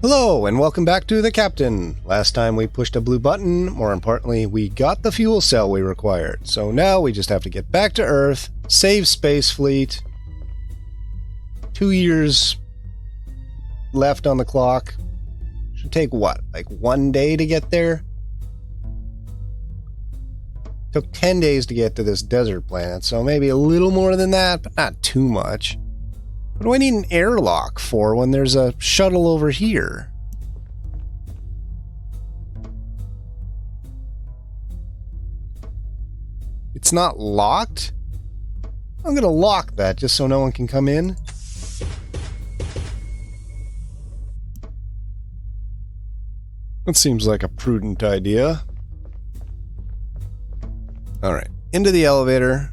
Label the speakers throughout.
Speaker 1: Hello, and welcome back to the Captain. Last time we pushed a blue button, more importantly, we got the fuel cell we required. So now we just have to get back to Earth, save Space Fleet. 2 years left on the clock. Should take what, like 1 day to get there? Took 10 days to get to this desert planet, so maybe a little more than that, but not too much. What do I need an airlock for when there's a shuttle over here? It's not locked? I'm gonna lock that just so no one can come in. That seems like a prudent idea. Alright, into the elevator.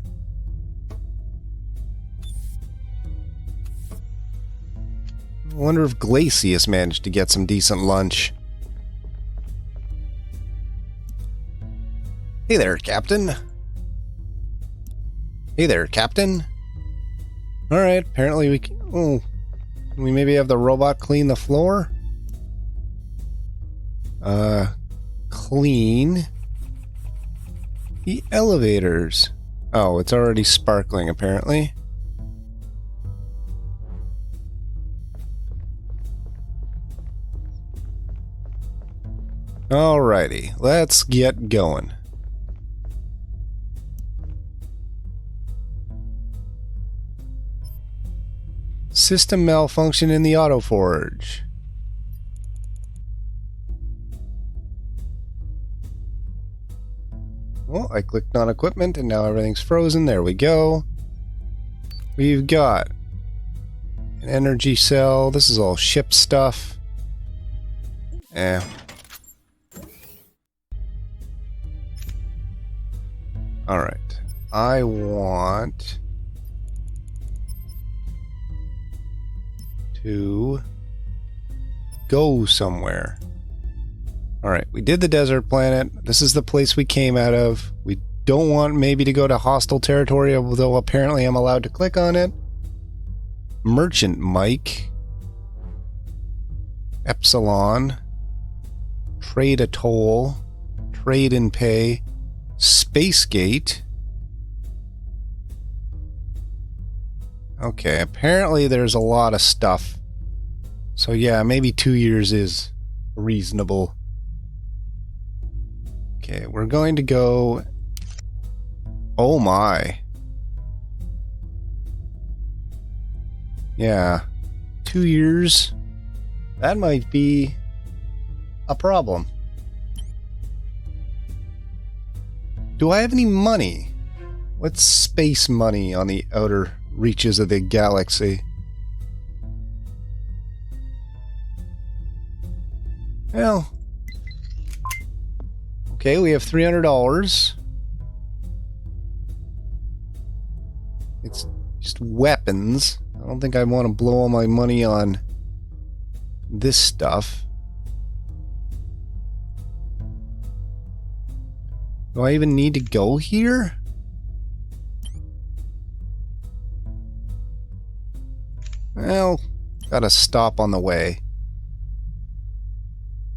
Speaker 1: I wonder if Glacius managed to get some decent lunch. Hey there, Captain. Hey there, Captain. Alright, apparently we can... Oh, can we maybe have the robot clean the floor? Clean the elevators. Oh, it's already sparkling, apparently. Alrighty, let's get going. System malfunction in the autoforge. Well, I clicked on equipment and now everything's frozen. There we go. We've got an energy cell. This is all ship stuff. Alright, I want to go somewhere. Alright, we did the desert planet. This is the place we came out of. We don't want maybe to go to hostile territory, although apparently I'm allowed to click on it. Merchant Mike. Epsilon. Trade Atoll. Trade and Pay. Spacegate. Okay, apparently there's a lot of stuff. So yeah, maybe 2 years is reasonable. Okay, we're going to go... Oh my. Yeah, 2 years. That might be a problem. Do I have any money? What's space money on the outer reaches of the galaxy? Well, okay, we have $300. It's just weapons. I don't think I want to blow all my money on this stuff. Do I even need to go here? Well, gotta stop on the way.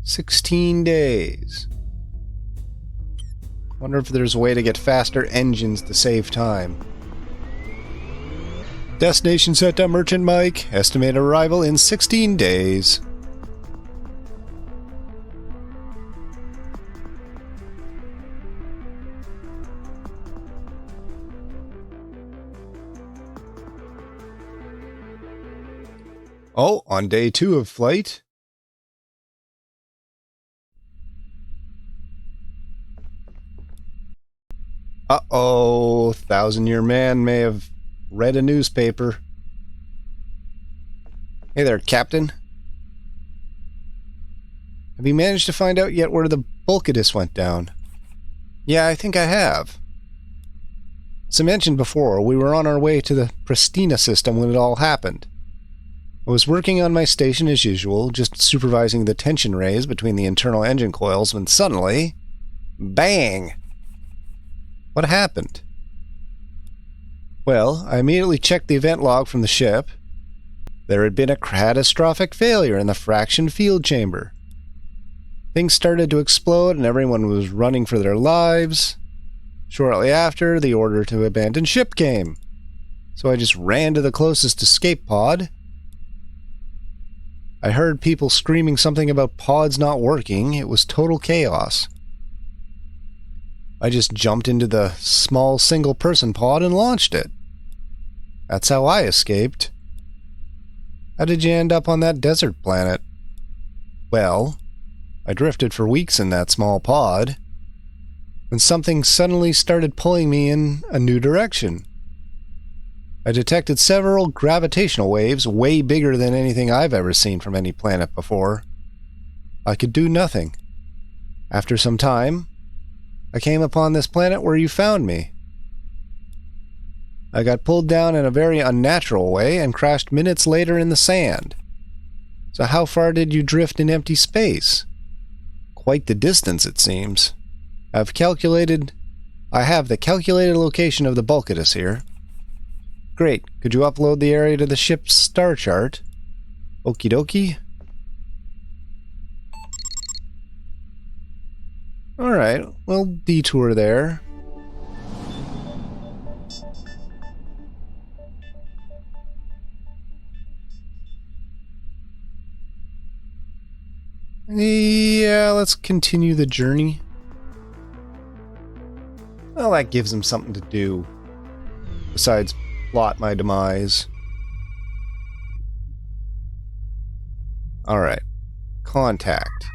Speaker 1: 16 days. Wonder if there's a way to get faster engines to save time. Destination set to Merchant Mike. Estimated arrival in 16 days. Oh, on day 2 of flight. Uh-oh, 1,000-year man may have read a newspaper. Hey there, Captain. Have you managed to find out yet where the Bulkidus went down? Yeah, I think I have. As I mentioned before, we were on our way to the Pristina system when it all happened. I was working on my station as usual, just supervising the tension rays between the internal engine coils, when suddenly... Bang! What happened? Well, I immediately checked the event log from the ship. There had been a catastrophic failure in the fraction field chamber. Things started to explode and everyone was running for their lives. Shortly after, the order to abandon ship came. So I just ran to the closest escape pod. I heard people screaming something about pods not working. It was total chaos. I just jumped into the small single-person pod and launched it. That's how I escaped. How did you end up on that desert planet? Well, I drifted for weeks in that small pod, and something suddenly started pulling me in a new direction. I detected several gravitational waves way bigger than anything I've ever seen from any planet before. I could do nothing. After some time, I came upon this planet where you found me. I got pulled down in a very unnatural way and crashed minutes later in the sand. So how far did you drift in empty space? Quite the distance, it seems. I have the calculated location of the Bulkidus here. Great. Could you upload the area to the ship's star chart? Okie dokie. Alright, we'll detour there. Yeah, let's continue the journey. Well, that gives him something to do. Besides plot my demise. Alright. Contact.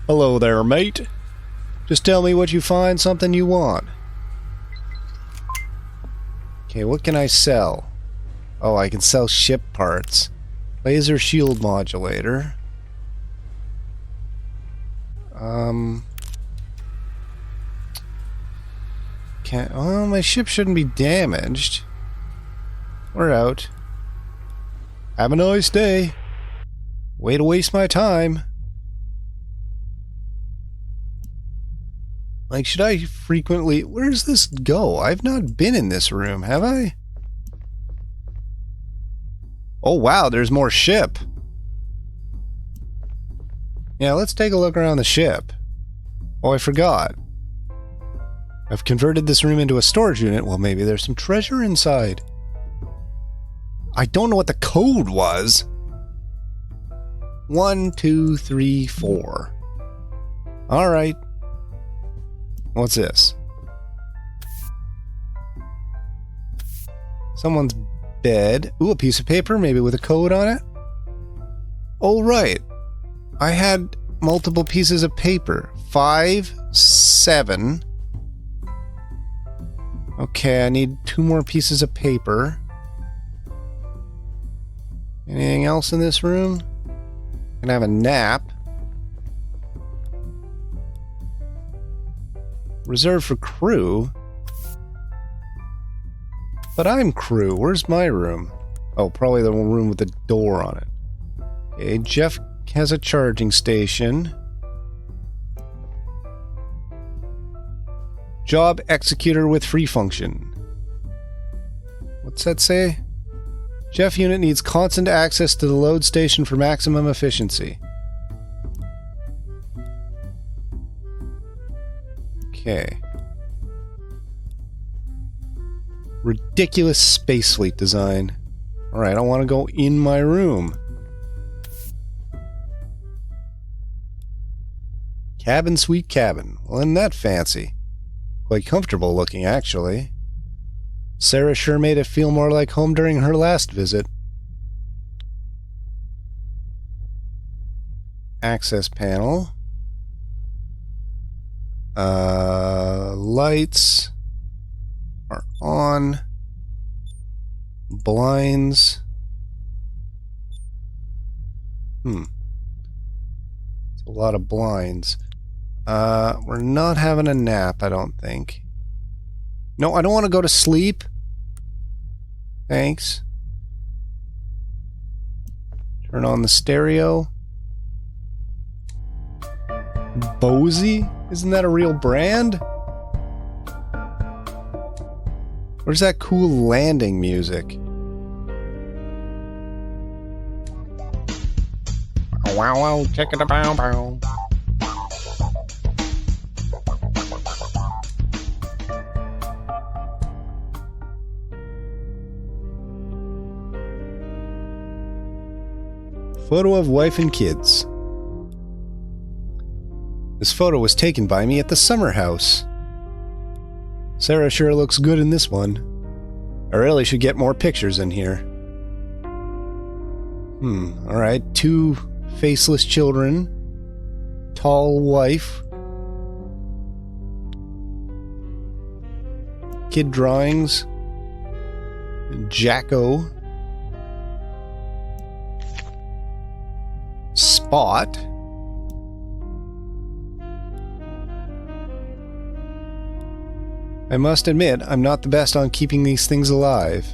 Speaker 1: Hello there, mate. Just tell me what you find, something you want. Okay, what can I sell? Oh, I can sell ship parts. Laser shield modulator. Oh, my ship shouldn't be damaged. We're out. Have a nice day. Way to waste my time. Like, should I frequently... Where does this go? I've not been in this room, have I? Oh, wow, there's more ship. Yeah, let's take a look around the ship. Oh, I forgot. I've converted this room into a storage unit. Well, maybe there's some treasure inside. I don't know what the code was. 1, 2, 3, 4. Alright. What's this? Someone's bed. Ooh, a piece of paper, maybe with a code on it? Oh, right. I had multiple pieces of paper. 5, 7. Okay, I need 2 more pieces of paper. Anything else in this room? Can I have a nap? Reserved for crew? But I'm crew. Where's my room? Oh, probably the room with the door on it. Okay, Jeff has a charging station. Job executor with free function. What's that say? Jeff unit needs constant access to the load station for maximum efficiency. Okay. Ridiculous space fleet design. Alright, I want to go in my room. Cabin, sweet cabin. Well, isn't that fancy? Quite comfortable looking, actually. Sarah sure made it feel more like home during her last visit. Access panel. Lights are on. Blinds. It's a lot of blinds. We're not having a nap, I don't think. No, I don't want to go to sleep. Thanks. Turn on the stereo. Bose? Isn't that a real brand? Where's that cool landing music? Wow, wow, check it a bow bow. Photo of wife and kids. This photo was taken by me at the summer house. Sarah sure looks good in this one. I really should get more pictures in here. Alright. 2 faceless children. Tall wife. Kid drawings. Jacko. Spot. I must admit, I'm not the best on keeping these things alive.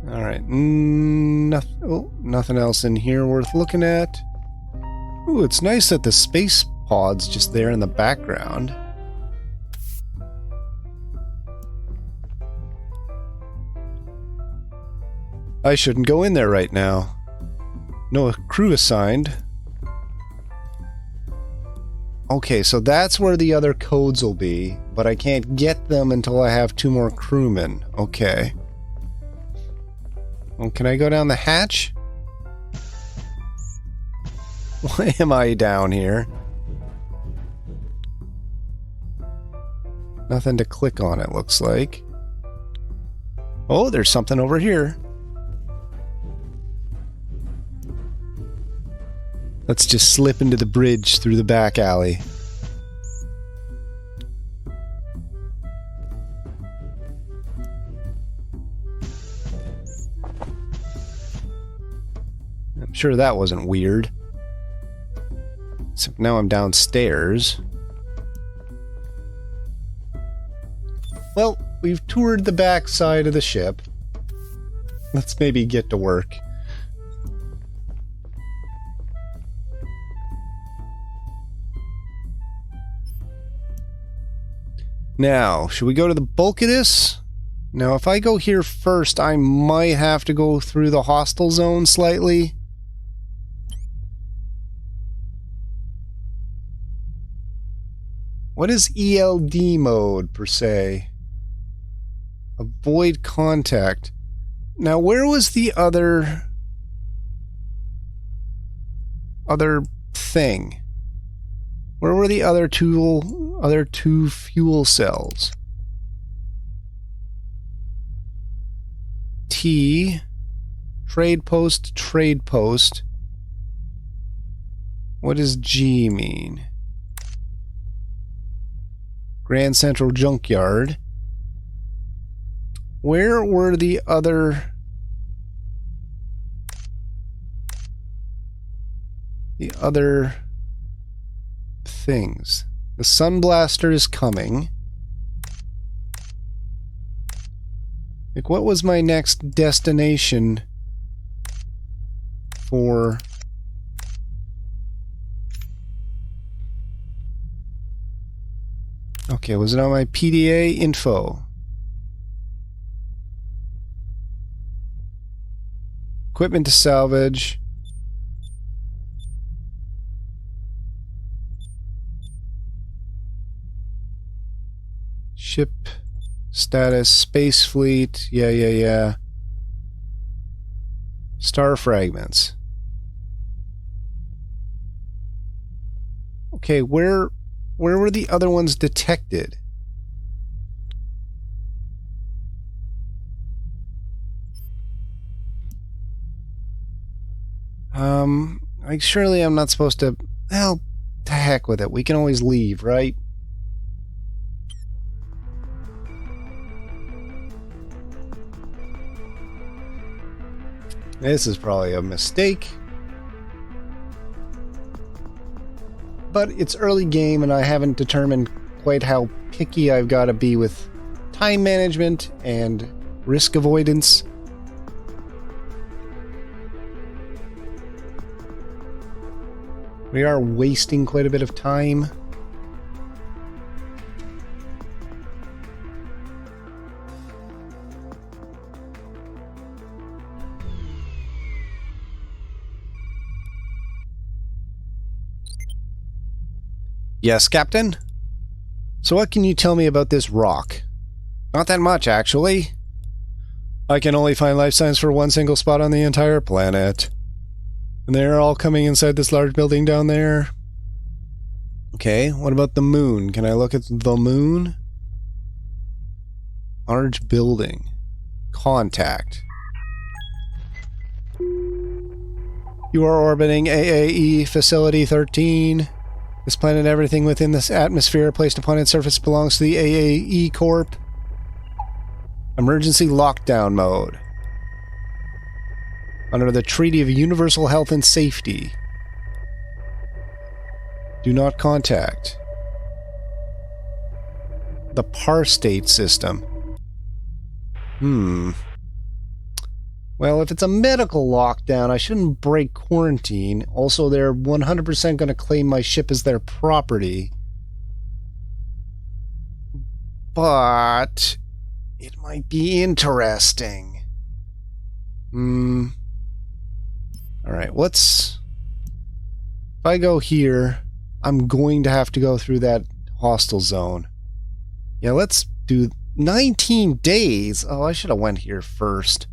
Speaker 1: Alright, nothing else in here worth looking at. Ooh, it's nice that the space pod's just there in the background. I shouldn't go in there right now. No crew assigned. Okay, so that's where the other codes will be, but I can't get them until I have 2 more crewmen. Okay. Well, can I go down the hatch? Why am I down here? Nothing to click on, it looks like. Oh, there's something over here. Let's just slip into the bridge through the back alley. I'm sure that wasn't weird. Except now I'm downstairs. Well, we've toured the back side of the ship. Let's maybe get to work. Now, should we go to the bulk of this? Now, if I go here first, I might have to go through the hostile zone slightly. What is ELD mode, per se? Avoid contact. Now, where was the other thing? Where were the other two fuel cells? T, trade post, trade post. What does G mean? Grand Central Junkyard. Where were the other things? The Sunblaster is coming. Like, what was my next destination for... Okay, was it on my PDA info? Equipment to salvage. Ship status, space fleet, yeah. Star fragments. Okay, where were the other ones detected? Like, surely I'm not supposed to... Well, to heck with it. We can always leave, right? This is probably a mistake. But it's early game and I haven't determined quite how picky I've got to be with time management and risk avoidance. We are wasting quite a bit of time. Yes, Captain? So what can you tell me about this rock? Not that much, actually. I can only find life signs for one single spot on the entire planet. And they're all coming inside this large building down there. Okay, what about the moon? Can I look at the moon? Large building. Contact. You are orbiting AAE Facility 13. This planet and everything within this atmosphere placed upon its surface belongs to the AAE Corp. Emergency lockdown mode. Under the Treaty of Universal Health and Safety. Do not contact. The PAR state system. Well, if it's a medical lockdown, I shouldn't break quarantine. Also, they're 100% going to claim my ship as their property. But it might be interesting. Alright, if I go here, I'm going to have to go through that hostile zone. Yeah, let's do 19 days. Oh, I should have went here first.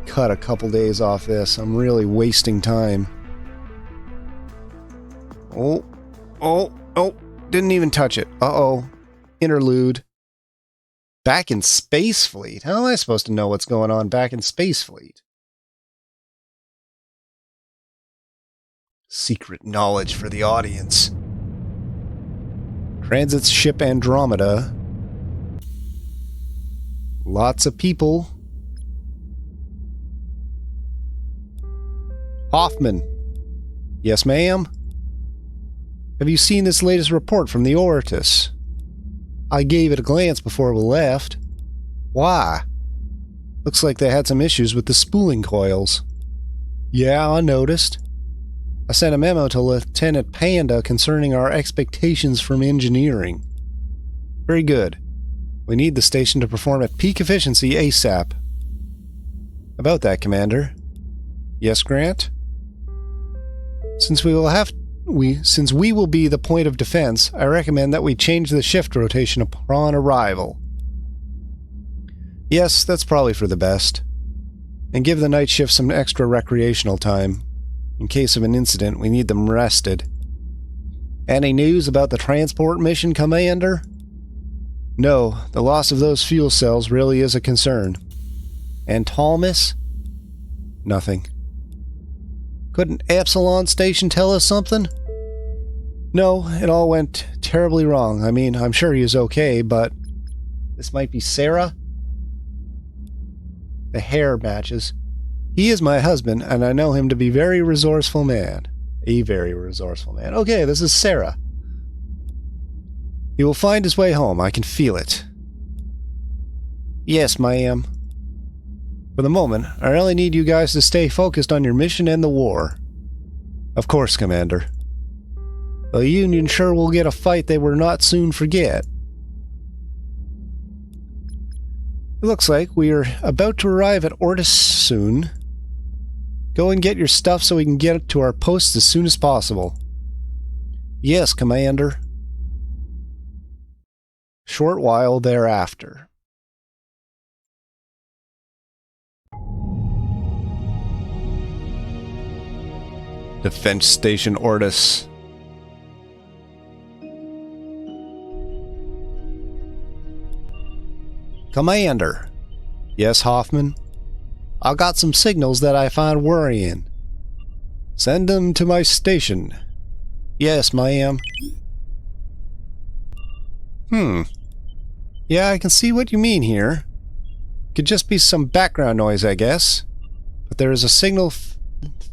Speaker 1: Cut a couple days off this. I'm really wasting time. Oh, didn't even touch it. Uh-oh. Interlude. Back in Space Fleet? How am I supposed to know what's going on back in Space Fleet? Secret knowledge for the audience. Transit ship Andromeda. Lots of people. Hoffman. Yes, ma'am? Have you seen this latest report from the Ortus? I gave it a glance before we left. Why? Looks like they had some issues with the spooling coils. Yeah, I noticed. I sent a memo to Lieutenant Panda concerning our expectations from engineering. Very good. We need the station to perform at peak efficiency ASAP. About that, Commander. Yes, Grant? Since we will be the point of defense, I recommend that we change the shift rotation upon arrival. Yes, that's probably for the best. And give the night shift some extra recreational time. In case of an incident, we need them rested. Any news about the transport mission, Commander? No, the loss of those fuel cells really is a concern. And Thomas? Nothing. Couldn't Epsilon Station tell us something? No, it all went terribly wrong. I mean, I'm sure he is okay, but... This might be Sarah? The hair matches. He is my husband, and I know him to be a very resourceful man. Okay, this is Sarah. He will find his way home. I can feel it. Yes, ma'am. For the moment, I really need you guys to stay focused on your mission and the war. Of course, Commander. The Union sure will get a fight they will not soon forget. It looks like we are about to arrive at Ortus soon. Go and get your stuff so we can get to our posts as soon as possible. Yes, Commander. Short while thereafter. Defense Station Ortus. Commander. Yes, Hoffman? I got some signals that I find worrying. Send them to my station. Yes, ma'am. Yeah, I can see what you mean here. Could just be some background noise, I guess. But there is a signal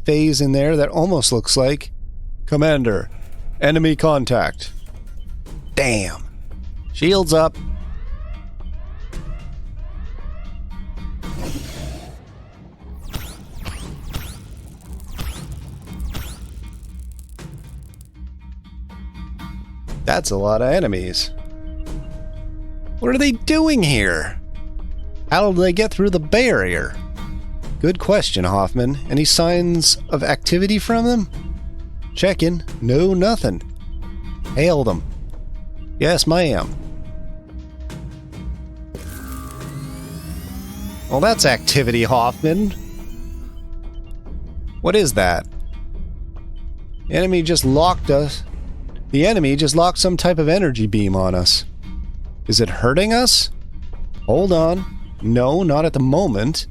Speaker 1: phase in there that almost looks like... Commander, enemy contact. Damn. Shields up. That's a lot of enemies. What are they doing here? How did they get through the barrier? Good question, Hoffman. Any signs of activity from them? Checking. No, nothing. Hail them. Yes, ma'am. Well, that's activity, Hoffman. What is that? The enemy just locked us. The enemy just locked some type of energy beam on us. Is it hurting us? Hold on. No, not at the moment.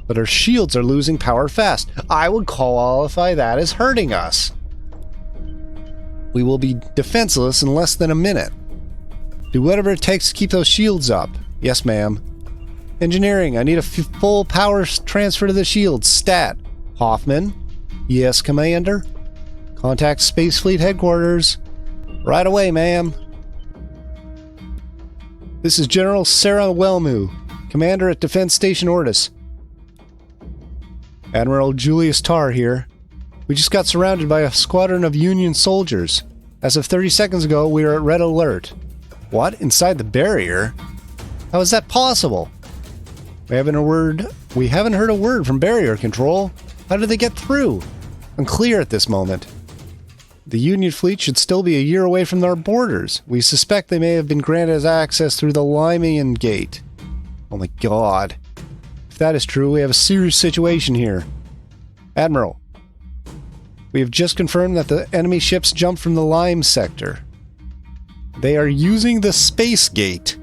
Speaker 1: But our shields are losing power fast. I would qualify that as hurting us. We will be defenseless in less than a minute. Do whatever it takes to keep those shields up. Yes, ma'am. Engineering, I need a full power transfer to the shields. Stat. Hoffman. Yes, Commander. Contact Space Fleet Headquarters. Right away, ma'am. This is General Sarah Wellmu, Commander at Defense Station Ortis. Admiral Julius Tarr here. We just got surrounded by a squadron of Union soldiers. As of 30 seconds ago, we are at red alert. What? Inside the barrier? How is that possible? We haven't heard a word from barrier control. How did they get through? Unclear at this moment. The Union fleet should still be a year away from our borders. We suspect they may have been granted access through the Limian Gate. Oh my god. If that is true, we have a serious situation here. Admiral, we have just confirmed that the enemy ships jumped from the Lime sector. They are using the Space Gate.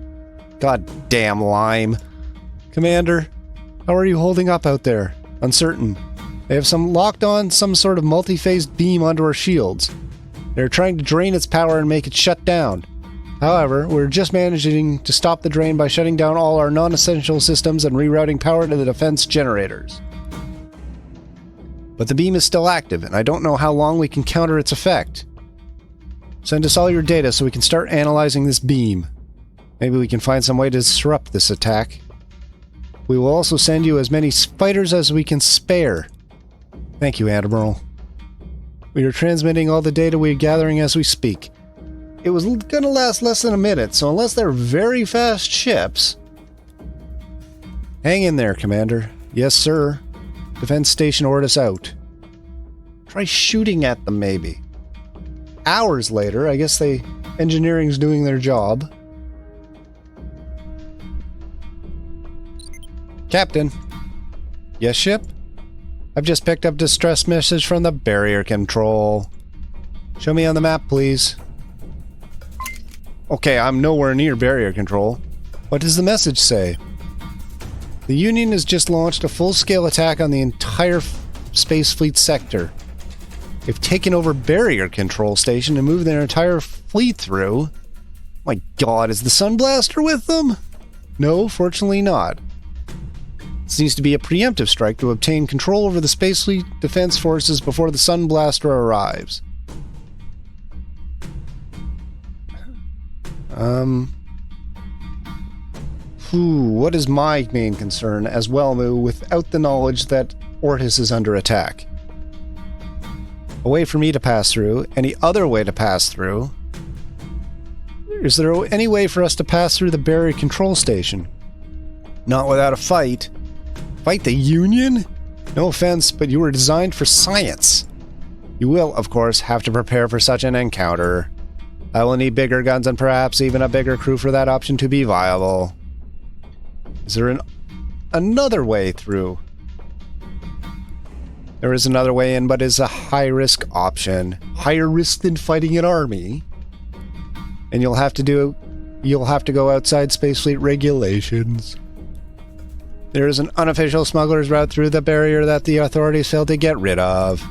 Speaker 1: God damn Lime. Commander, how are you holding up out there? Uncertain. They have locked on some sort of multi-phased beam onto our shields. They're trying to drain its power and make it shut down. However, we're just managing to stop the drain by shutting down all our non-essential systems and rerouting power to the defense generators. But the beam is still active, and I don't know how long we can counter its effect. Send us all your data so we can start analyzing this beam. Maybe we can find some way to disrupt this attack. We will also send you as many fighters as we can spare. Thank you, Admiral. We are transmitting all the data we are gathering as we speak. It was going to last less than a minute, so unless they're very fast ships... Hang in there, Commander. Yes, sir. Defense Station Ortis out. Try shooting at them, maybe. Hours later, I guess engineering's doing their job. Captain. Yes, ship? I've just picked up distress message from the barrier control. Show me on the map, please. Okay, I'm nowhere near barrier control. What does the message say? The Union has just launched a full-scale attack on the entire Space Fleet sector. They've taken over barrier control station and moved their entire fleet through. My god, is the Sunblaster with them? No, fortunately not. This needs to be a preemptive strike to obtain control over the Space Fleet defense forces before the Sunblaster arrives. What is my main concern as Wellmu without the knowledge that Ortis is under attack? A way for me to pass through? Any other way to pass through? Is there any way for us to pass through the barrier control station? Not without a fight. Fight the Union? No offense, but you were designed for science. You will, of course, have to prepare for such an encounter. I will need bigger guns and perhaps even a bigger crew for that option to be viable. Is there another way through? There is another way in, but is a high-risk option. Higher risk than fighting an army. And you'll have to go outside Space Fleet regulations. There is an unofficial smuggler's route through the barrier that the authorities failed to get rid of.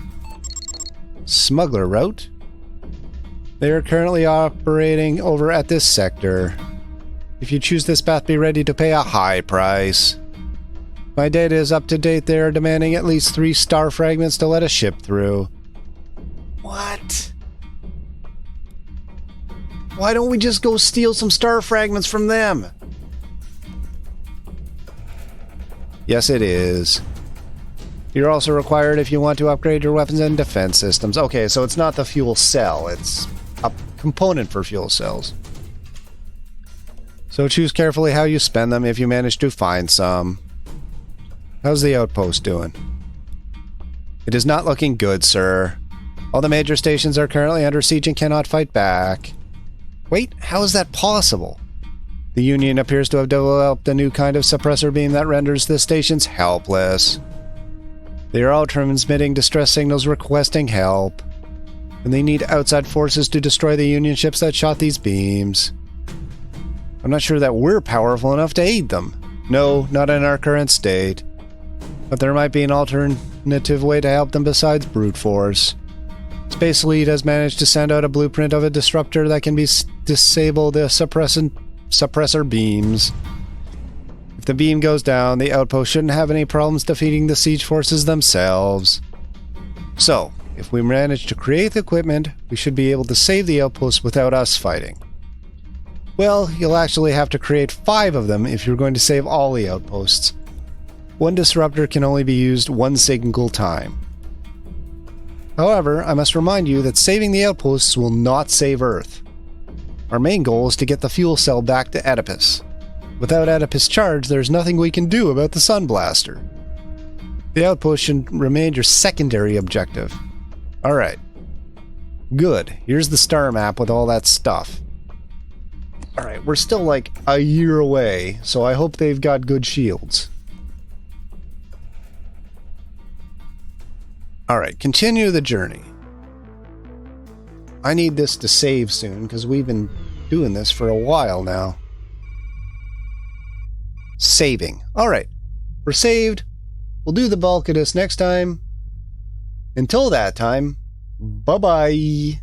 Speaker 1: Smuggler route? They are currently operating over at this sector. If you choose this path, be ready to pay a high price. My data is up to date. They are demanding at least 3 star fragments to let a ship through. What? Why don't we just go steal some star fragments from them? Yes, it is. You're also required if you want to upgrade your weapons and defense systems. Okay, so it's not the fuel cell. It's a component for fuel cells. So choose carefully how you spend them if you manage to find some. How's the outpost doing? It is not looking good, sir. All the major stations are currently under siege and cannot fight back. Wait, how is that possible? The Union appears to have developed a new kind of suppressor beam that renders the stations helpless. They are all transmitting distress signals requesting help, and they need outside forces to destroy the Union ships that shot these beams. I'm not sure that we're powerful enough to aid them. No, not in our current state. But there might be an alternative way to help them besides brute force. Space Elite has managed to send out a blueprint of a disruptor that can disable the suppressor beams. If the beam goes down, the outpost shouldn't have any problems defeating the siege forces themselves. So, if we manage to create the equipment, we should be able to save the outpost without us fighting. Well, you'll actually have to create 5 of them if you're going to save all the outposts. One disruptor can only be used one single time. However, I must remind you that saving the outposts will not save Earth. Our main goal is to get the fuel cell back to Oedipus. Without Oedipus charge, there's nothing we can do about the Sun Blaster. The outpost should remain your secondary objective. Alright. Good. Here's the star map with all that stuff. Alright, we're still like a year away, so I hope they've got good shields. Alright, continue the journey. I need this to save soon, because we've been doing this for a while now. Saving. Alright, we're saved. We'll do the bulk of this next time. Until that time, bye-bye.